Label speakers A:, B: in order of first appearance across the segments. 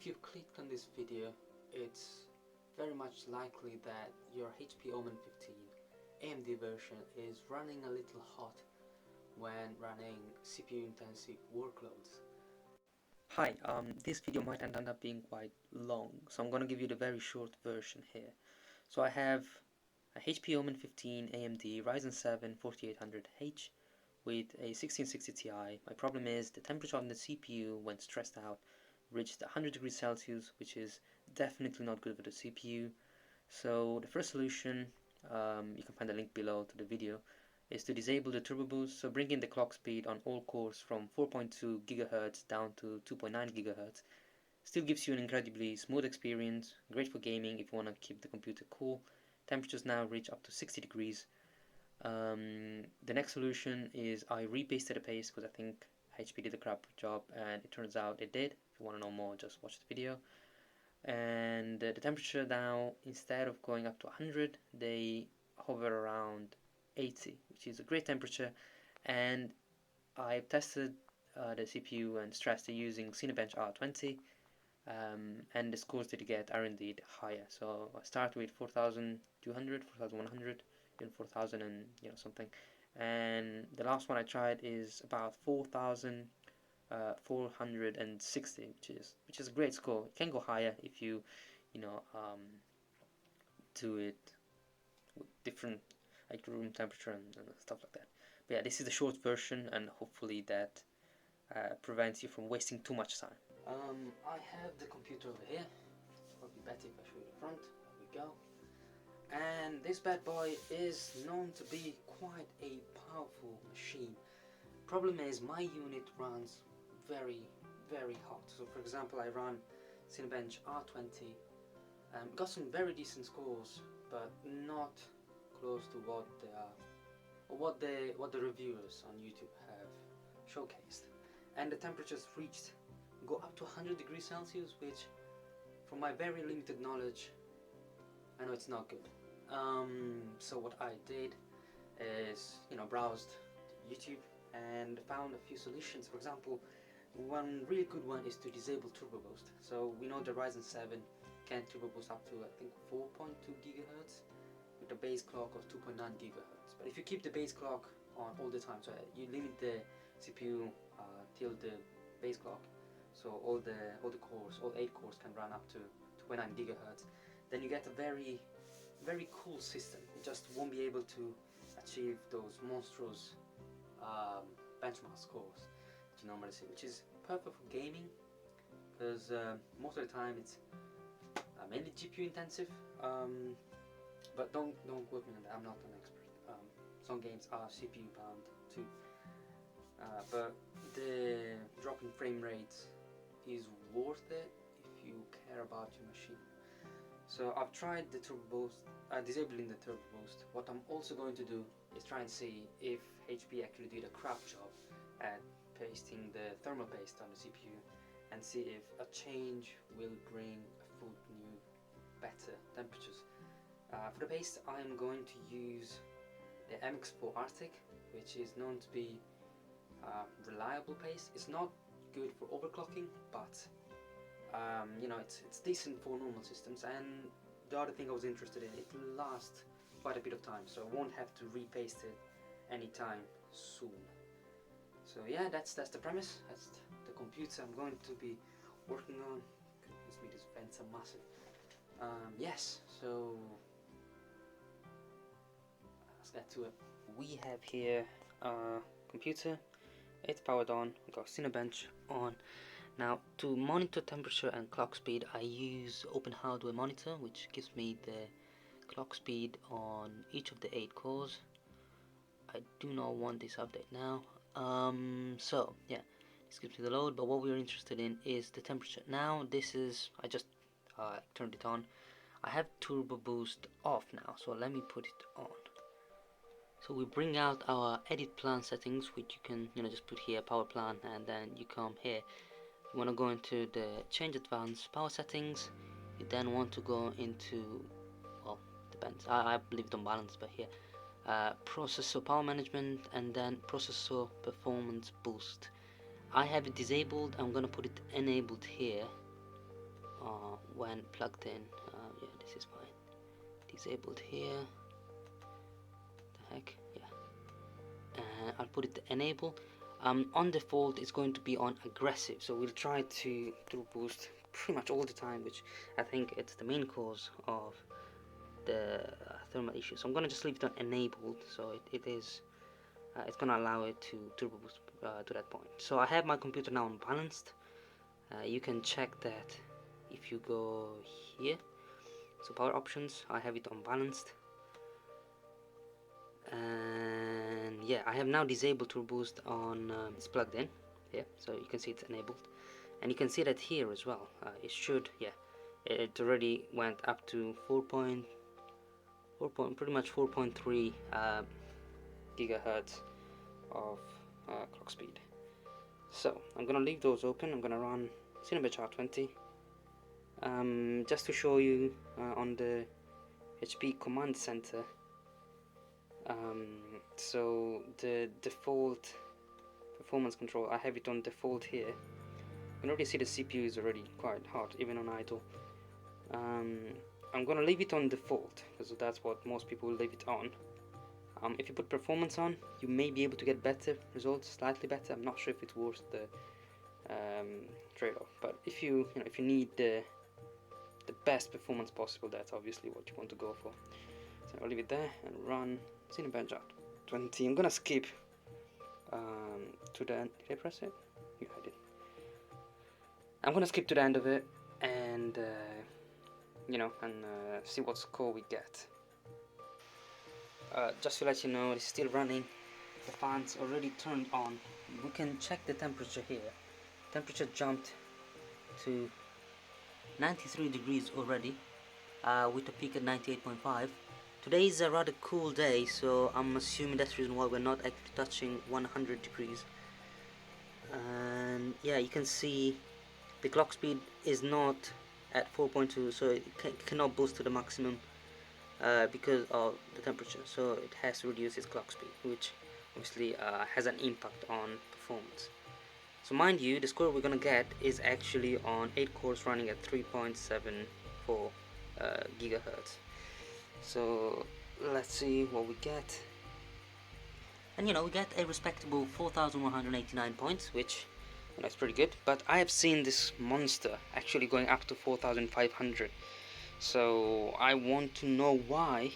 A: you've clicked on this video, it's very much likely that your HP OMEN 15 AMD version is running a little hot when running CPU intensive workloads.
B: Hi, this video might end up being quite long, so I'm going to give you the very short version here. So I have a HP OMEN 15 AMD Ryzen 7 4800H with a 1660 Ti. My problem is the temperature on the CPU when stressed out reached 100 degrees Celsius, which is definitely not good for the CPU. So the first solution, you can find a link below to the video, is to disable the turbo boost, so bring in the clock speed on all cores from 4.2 GHz down to 2.9 GHz. Still gives you an incredibly smooth experience, great for gaming if you want to keep the computer cool. Temperatures now reach up to 60 degrees. The next solution is I repasted the paste because I think HP did a crap job, and it turns out it did. If you want to know more, just watch the video. And the temperature now, instead of going up to 100, they hover around 80, which is a great temperature. And I tested the CPU and stressed it using Cinebench R20, and the scores that you get are indeed higher. So I start with 4200, 4100, even 4000 and something, and the last one I tried is about 4460, which is a great score. It can go higher if you do it with different like room temperature and stuff like that. But yeah, this is the short version, and hopefully that prevents you from wasting too much time.
A: I have the computer over here. Probably better if I show you the front. There we go. And this bad boy is known to be quite a powerful machine. Problem is, my unit runs very hot. So for example, I run Cinebench R20, got some very decent scores, but not close to what they are, or what the reviewers on YouTube have showcased. And the temperatures go up to 100 degrees Celsius, which, from my very limited knowledge, I know it's not good. So what I did is, browsed YouTube and found a few solutions. For example, one really good one is to disable turbo boost. So we know the Ryzen 7 can turbo boost up to, I think, 4.2 GHz with a base clock of 2.9 GHz. But if you keep the base clock on all the time, so you limit the CPU till the base clock, so all the cores, all 8 cores can run up to 2.9 GHz, then you get a very cool system. It just won't be able to achieve those monstrous benchmark scores that you normally see, which is perfect for gaming, because most of the time it's mainly GPU intensive. But don't quote me on that, I'm not an expert. Some games are CPU bound too, but the drop in frame rates is worth it if you care about your machine. So I've tried the turbo boost, disabling the turbo boost. What I'm also going to do is try and see if HP actually did a crap job at pasting the thermal paste on the CPU, and see if a change will bring a full new, better temperatures. For the paste, I'm going to use the MX4 Arctic, which is known to be reliable paste. It's not good for overclocking, but it's decent for normal systems. And the other thing I was interested in, it lasts quite a bit of time, so I won't have to repaste it anytime soon. So yeah, that's the premise. That's the computer I'm going to be working on. Goodness me, these vents are massive. Yes, so let's get to it.
B: We have here our computer. It's powered on. I've got Cinebench on. Now, to monitor temperature and clock speed, I use Open Hardware Monitor, which gives me the clock speed on each of the 8 cores. I do not want this update now. So yeah, this gives me the load, but what we're interested in is the temperature. Now this is, I just turned it on. I have turbo boost off now, so let me put it on. So we bring out our edit plan settings, which you can just put here, power plan, and then you come here. You want to go into the change advanced power settings. You then want to go into, well, depends, I leave it on balance, but here processor power management, and then processor performance boost. I have it disabled. I'm gonna put it enabled here,
A: when plugged in. Yeah, this is fine. Disabled here. The heck, yeah. I'll put it to enable. On default, it's going to be on aggressive, so we'll try to boost pretty much all the time, which I think it's the main cause of the thermal issue. So I'm gonna just leave it on enabled, so it is. It's gonna allow it to turbo boost to that point. So I have my computer now on balanced. You can check that if you go here. So power options, I have it on balanced. And yeah, I have now disabled turbo boost on it's plugged in here, so you can see it's enabled, and you can see that here as well. It should, yeah, it already went up to 4.4 pretty much 4.3 gigahertz of clock speed. So I'm gonna leave those open. I'm gonna run Cinebench R20 just to show you on the HP command center. So the default performance control, I have it on default here. You can already see the CPU is already quite hot even on idle. I'm gonna leave it on default because that's what most people leave it on. If you put performance on, you may be able to get better results, slightly better. I'm not sure if it's worth the trade-off, but if you need the best performance possible, that's obviously what you want to go for. So I'll leave it there and run Cinebench R20. I'm gonna skip to the end. Did I press it? Yeah, I did. I'm gonna skip to the end of it and see what score we get. Just to let you know, it's still running. The fans already turned on. We can check the temperature here. Temperature jumped to 93 degrees already, with a peak at 98.5. Today is a rather cool day, so I'm assuming that's the reason why we're not actually touching 100 degrees. And yeah, you can see the clock speed is not at 4.2, so it cannot boost to the maximum because of the temperature, so it has to reduce its clock speed, which obviously has an impact on performance. So mind you, the score we're gonna get is actually on 8 cores running at 3.74 gigahertz. So let's see what we get. And we get a respectable 4,189 points, which is pretty good. But I have seen this monster actually going up to 4,500. So I want to know why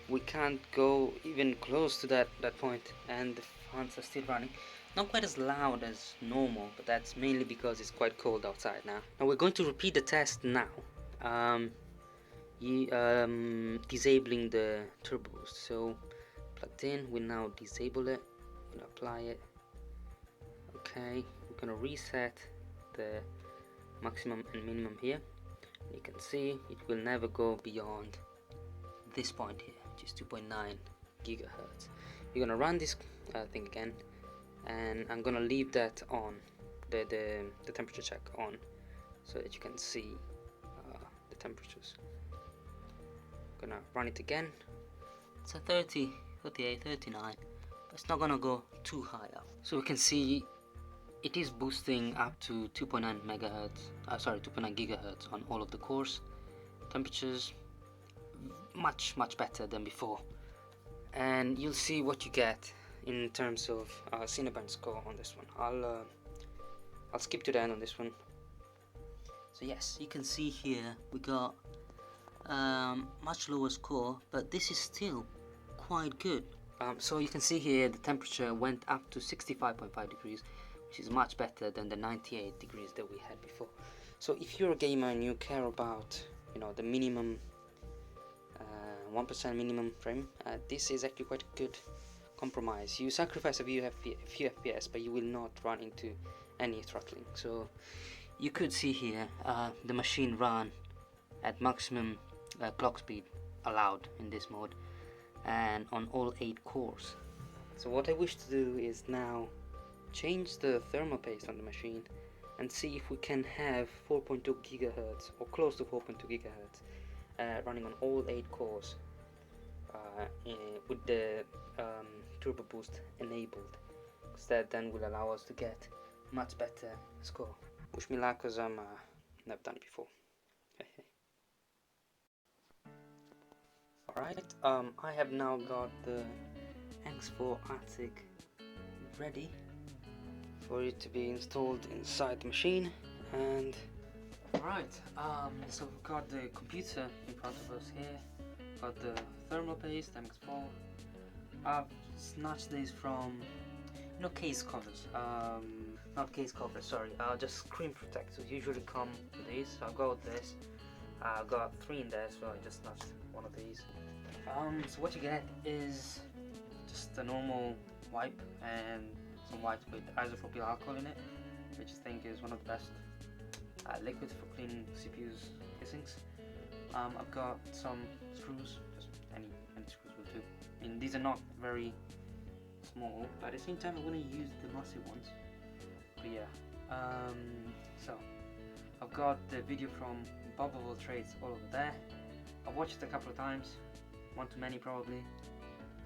A: we can't go even close to that point, and the fans are still running. Not quite as loud as normal, but that's mainly because it's quite cold outside now. Now we're going to repeat the test now. Disabling the turbo boost. So plugged in, we'll now disable it, we'll apply it. Okay, we're gonna reset the maximum and minimum here. You can see it will never go beyond this point here, which is 2.9 gigahertz. You're gonna run this thing again, and I'm gonna leave that on, the temperature check on, so that you can see the temperatures. Gonna run it again. It's a 30, 38, 39, but it's not gonna go too high up. So we can see it is boosting up to 2.9 gigahertz on all of the cores. Temperatures much better than before, and you'll see what you get in terms of Cinebench score on this one. I'll skip to the end on this one. So yes, you can see here we got much lower score, but this is still quite good. So you can see here the temperature went up to 65.5 degrees, which is much better than the 98 degrees that we had before. So if you're a gamer and you care about the minimum 1% minimum frame, this is actually quite a good compromise. You sacrifice a few FPS, but you will not run into any throttling. So you could see here the machine run at maximum clock speed allowed in this mode, and on all 8 cores. So what I wish to do is now change the thermal paste on the machine and see if we can have 4.2 gigahertz or close to 4.2 gigahertz running on all 8 cores with the turbo boost enabled, because that then will allow us to get much better score. Wish me luck, because I've never done it before. Alright, I have now got the X4 Attic ready for it to be installed inside the machine. And alright, so we've got the computer in front of us here, got the thermal paste MX4. I've snatched these from, you know, case covers, not case covers, sorry, just screen protectors usually come with these. So I've got this, I've got 3 in there, so I just snatched one of these. So what you get is just a normal wipe and some wipes with isopropyl alcohol in it, which I think is one of the best liquids for cleaning CPU's casings. I've got some screws, just any screws will do. I mean, these are not very small, but at the same time I want to use the massive ones. But yeah, so I've got the video from Bob of all trades all over there. I've watched it a couple of times, one too many probably,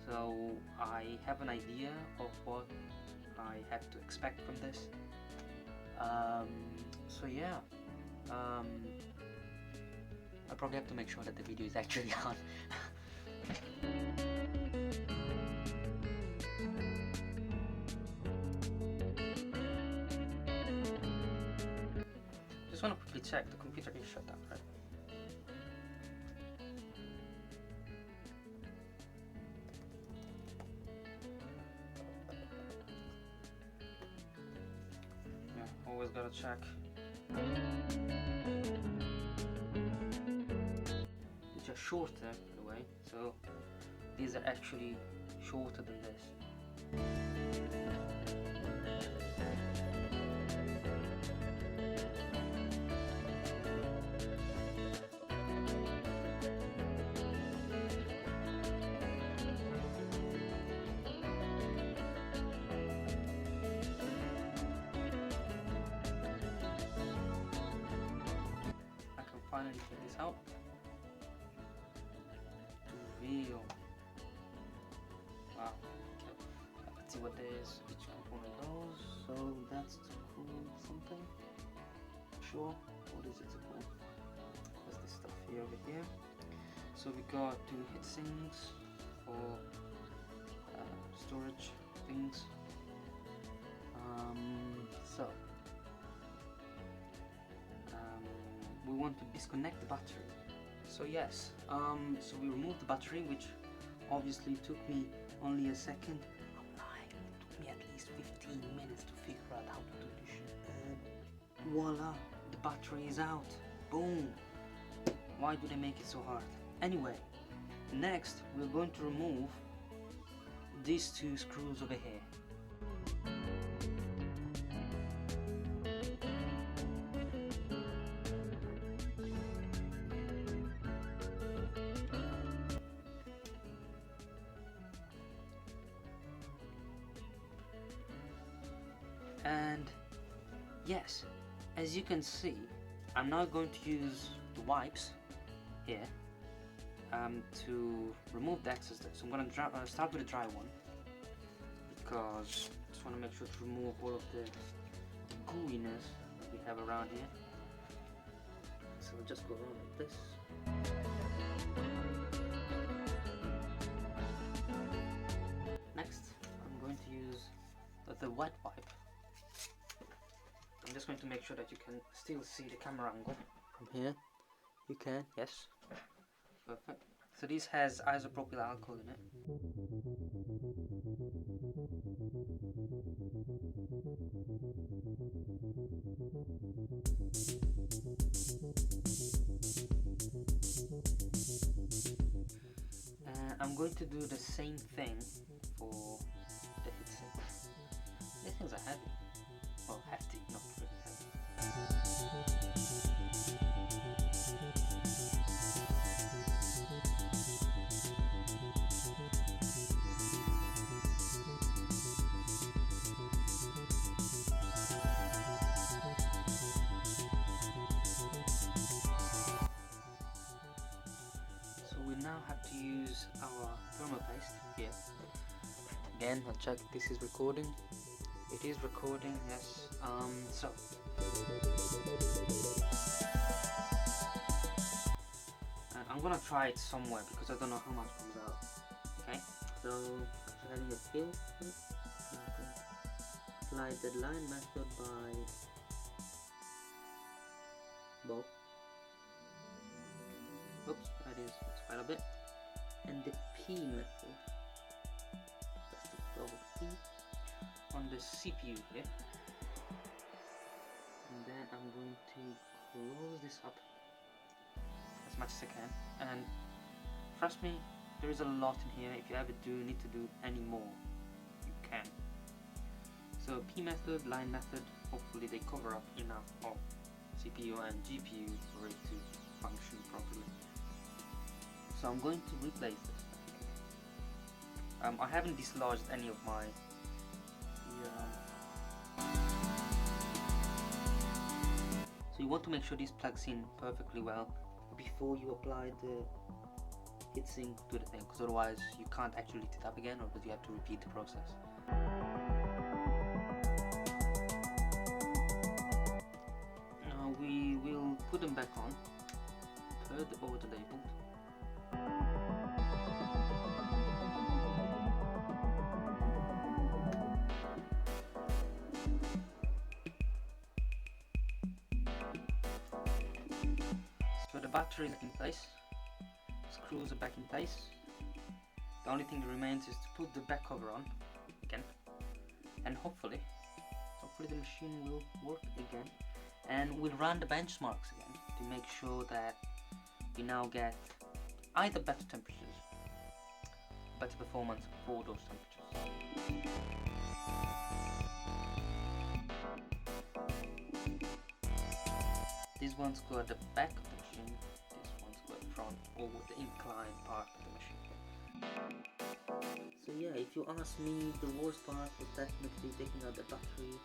A: so I have an idea of what I have to expect from this. So yeah, I probably have to make sure that the video is actually on. Just want to quickly check the computer is shut down, right? Yeah, always gotta check. Which are shorter, by the way, so these are actually shorter than this. Finally take this out to reveal. Wow, okay. Let's see what there is, each component goes. So that's to cool something. Sure, what is it to cool? There's this stuff here over here. So we got 2 heatsinks for storage things. So we want to disconnect the battery. So yes, so we removed the battery, which obviously took me only a second. I'm lying, it took me at least 15 minutes to figure out how to do this shit. And voila, the battery is out. Boom. Why do they make it so hard? Anyway, next we're going to remove these 2 screws over here. And yes, as you can see, I'm now going to use the wipes here to remove the excess there. So I'm going to start with the dry one, because I just want to make sure to remove all of the gooiness that we have around here. So we'll just go around like this. Next, I'm going to use the wet wipe. I'm just going to make sure that you can still see the camera angle from here. You can, yes. Perfect. So this has isopropyl alcohol in it. And I'm going to do the same thing for the heatsink. These things are heavy. Well, hefty, not really heavy. So we now have to use our thermal paste here. Again, I'll check this is recording. It is recording, yes. So I'm
B: I'm gonna try it somewhere because I don't know how much comes out. Okay, so adding a fill. Apply the line method by Bob. Oops, that is quite a bit. And the P method. That's the double P on the CPU here. And then I'm going to close this up as much as I can. And trust me, there is a lot in here. If you ever do need to do any more, you can. So P method, line method, hopefully they cover up enough of CPU and GPU for it to function properly. So I'm going to replace this. I haven't dislodged any of my so you want to make sure this plugs in perfectly well before you apply the heatsink to the thing, because otherwise you can't actually heat it up again, or because you have to repeat the process. Now we will put them back on per the order labeled. So the battery is in place, screws are back in place. The only thing that remains is to put the back cover on again, and hopefully the machine will work again, and we'll run the benchmarks again to make sure that we now get either better temperatures, better performance for those temperatures. These ones go at the back of the machine, these ones go at the front, or the inclined part of the machine. So yeah, if you ask me, the worst part was definitely taking out the battery,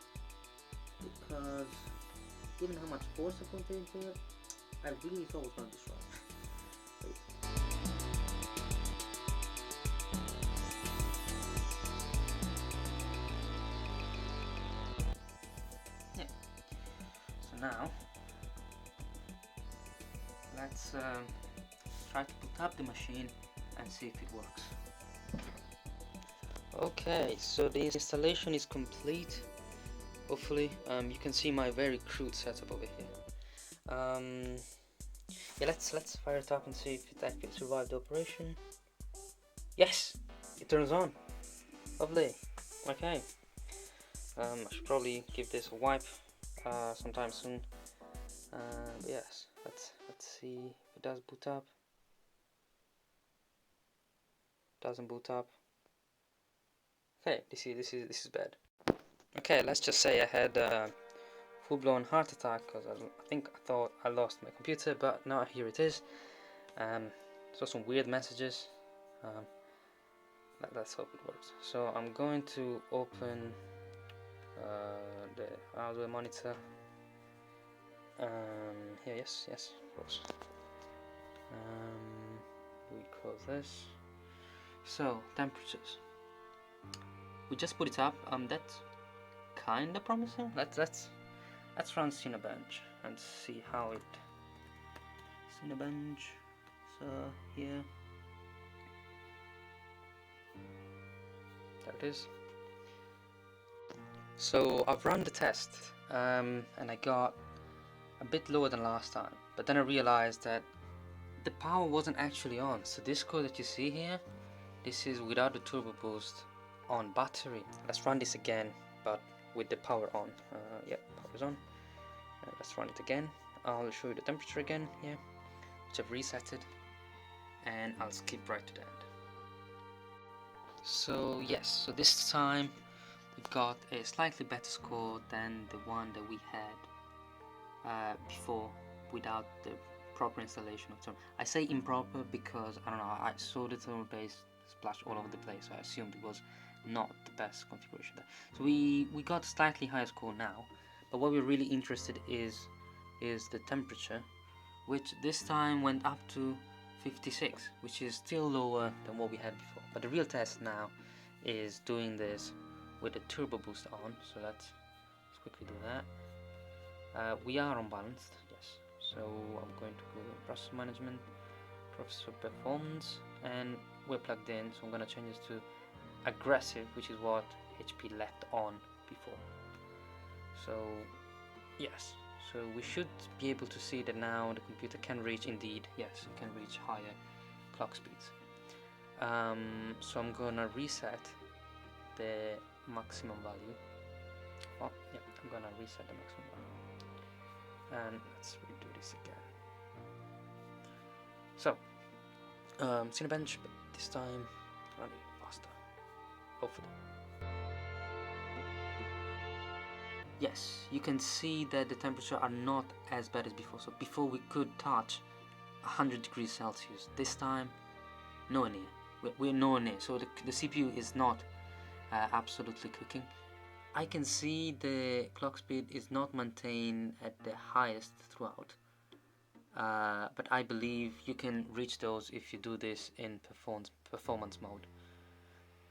B: because given how much force I put into it, I really thought it was going to destroy it. Yeah. So now let's try to boot up the machine and see if it works. Okay, so the installation is complete. Hopefully, you can see my very crude setup over here. Yeah, let's fire it up and see if it actually survived the operation. Yes, it turns on. Lovely. Okay. I should probably give this a wipe sometime soon. But yes, let's see if it does boot up. Doesn't boot up. Okay, this is bad. Okay, let's just say I had a full-blown heart attack because I thought I lost my computer, but now here it is. So some weird messages. Let's hope it works. So I'm going to open the hardware monitor. Here, yes, of course. We close this. So temperatures. We just put it up. That's kinda promising. Let's run Cinebench and see how it. Cinebench. So here. There it is. So I've run the test, and I got a bit lower than last time. But then I realized that the power wasn't actually on. So this code that you see here, this is without the turbo boost on battery. Let's run this again, but with the power on. Yep, power's on. Let's run it again. I'll show you the temperature again here, which I've reset it, and I'll skip right to the end. So yes, so this time we've got a slightly better score than the one that we had before without the proper installation of thermal. I say improper because I don't know, I saw the thermal paste splash all over the place, so I assumed it was not the best configuration there. So we got a slightly higher score now, but what we're really interested is the temperature, which this time went up to 56, which is still lower than what we had before. But the real test now is doing this with the turbo boost on, so let's quickly do that. We are unbalanced, yes, so I'm going to go to process management, processor performance, and we're plugged in, so I'm gonna change this to aggressive, which is what HP left on before. So yes, so we should be able to see that now the computer can reach, indeed, yes, it can reach higher clock speeds. So I'm gonna reset the maximum value. Oh, yeah, I'm gonna reset the maximum value. And let's redo this again. So, Cinebench, but this time running faster, hopefully. Yes, you can see that the temperatures are not as bad as before. So before we could touch 100 degrees Celsius. This time, nowhere near. We're nowhere near. So the CPU is not absolutely cooking. I can see the clock speed is not maintained at the highest throughout. But I believe you can reach those if you do this in performance mode.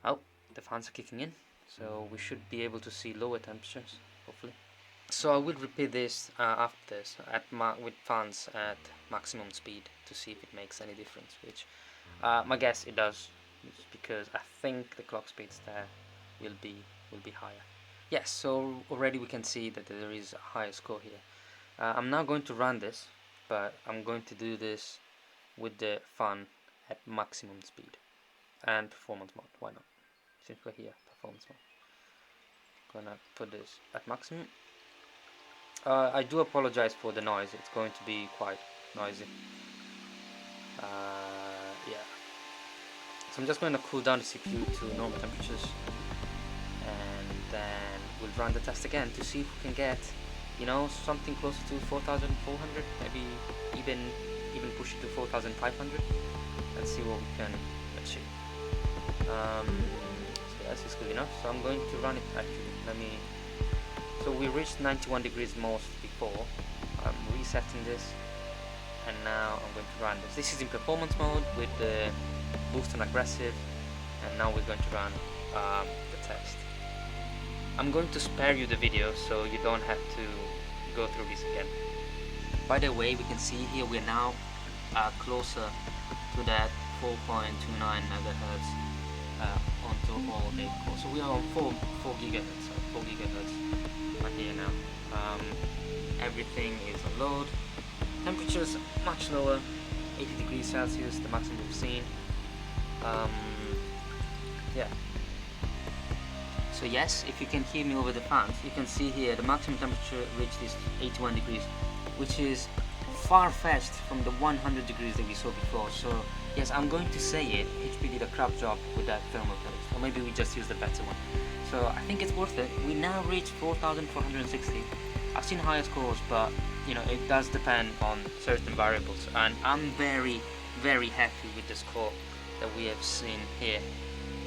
B: Oh, the fans are kicking in, so we should be able to see lower temperatures, hopefully. So I will repeat this after this with fans at maximum speed to see if it makes any difference, which my guess it does, because I think the clock speeds there will be higher. Yes, so already we can see that there is a higher score here. I'm now going to run this, but I'm going to do this with the fan at maximum speed and performance mode. Why not? Since we're here, performance mode. Gonna put this at maximum. I do apologize for the noise. It's going to be quite noisy. Yeah. So I'm just going to cool down the CPU to normal temperatures, and then we'll run the test again to see if we can get, you know, something closer to 4,400, maybe even push it to 4,500. Let's see what we can achieve. So this is good enough. So I'm going to run it actually. So we reached 91 degrees most before. I'm resetting this, and now I'm going to run this. This is in performance mode with the boost on aggressive, and now we're going to run the test. I'm going to spare you the video so you don't have to go through this again. By the way, we can see here we're now closer to that 4.29 megahertz on total 8 core. So we are on 4 gigahertz. So 4 gigahertz right here now. Everything is on load. Temperatures much lower, 80 degrees Celsius, the maximum we've seen. Yeah. So yes, if you can hear me over the fans, you can see here the maximum temperature reached is 81 degrees, which is far-fetched from the 100 degrees that we saw before. So yes, I'm going to say it, HP did a crap job with that thermal paste, or maybe we just used a better one. So I think it's worth it. We now reach 4,460. I've seen higher scores, but you know, it does depend on certain variables, and I'm very, very happy with the score that we have seen here.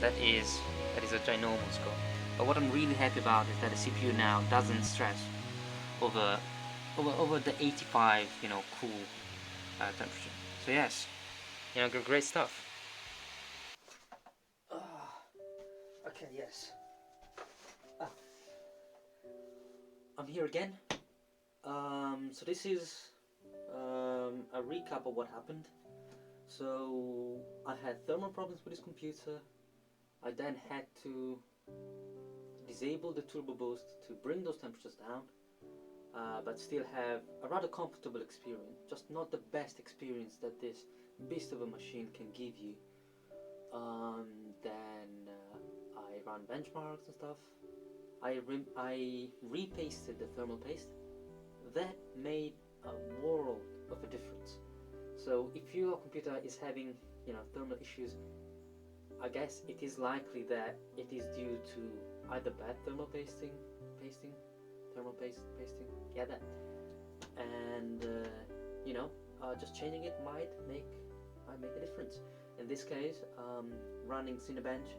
B: That is a ginormous score. But what I'm really happy about is that the CPU now doesn't stress over the 85, you know, cool temperature. So yes, you know, great stuff. Okay, yes. I'm here again. So this is a recap of what happened. So I had thermal problems with this computer. I then had to disable the turbo boost to bring those temperatures down, but still have a rather comfortable experience, just not the best experience that this beast of a machine can give you. Then I ran benchmarks and stuff. I repasted the thermal paste. That made a world of a difference. So if your computer is having, you know, thermal issues, I guess it is likely that it is due to either bad thermal pasting, yeah, that, and you know, just changing it might make a difference. In this case, running Cinebench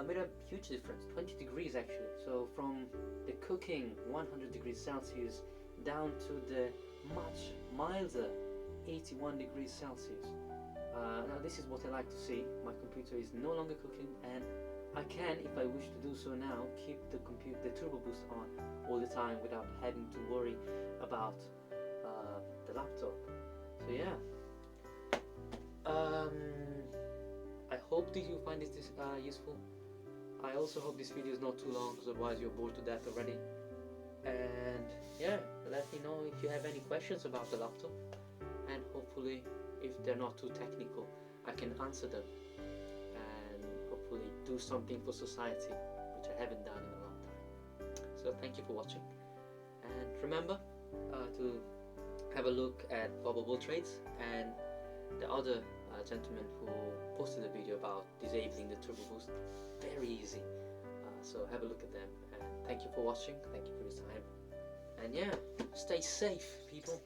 B: made a huge difference, 20 degrees actually. So from the cooking 100 degrees Celsius down to the much milder 81 degrees Celsius. Now this is what I like to see. My computer is no longer cooking, and I can, if I wish to do so now, keep the turbo boost on all the time without having to worry about the laptop. So yeah, I hope that you find this useful. I also hope this video is not too long, because otherwise you're bored to death already. And yeah, let me know if you have any questions about the laptop, and hopefully if they're not too technical I can answer them and hopefully do something for society, which I haven't done in a long time. So thank you for watching, and remember to have a look at Bubble Bull Trades and the other gentleman who posted a video about disabling the turbo boost. Very easy. So have a look at them, and thank you for watching, thank you for your time, and yeah, stay safe people.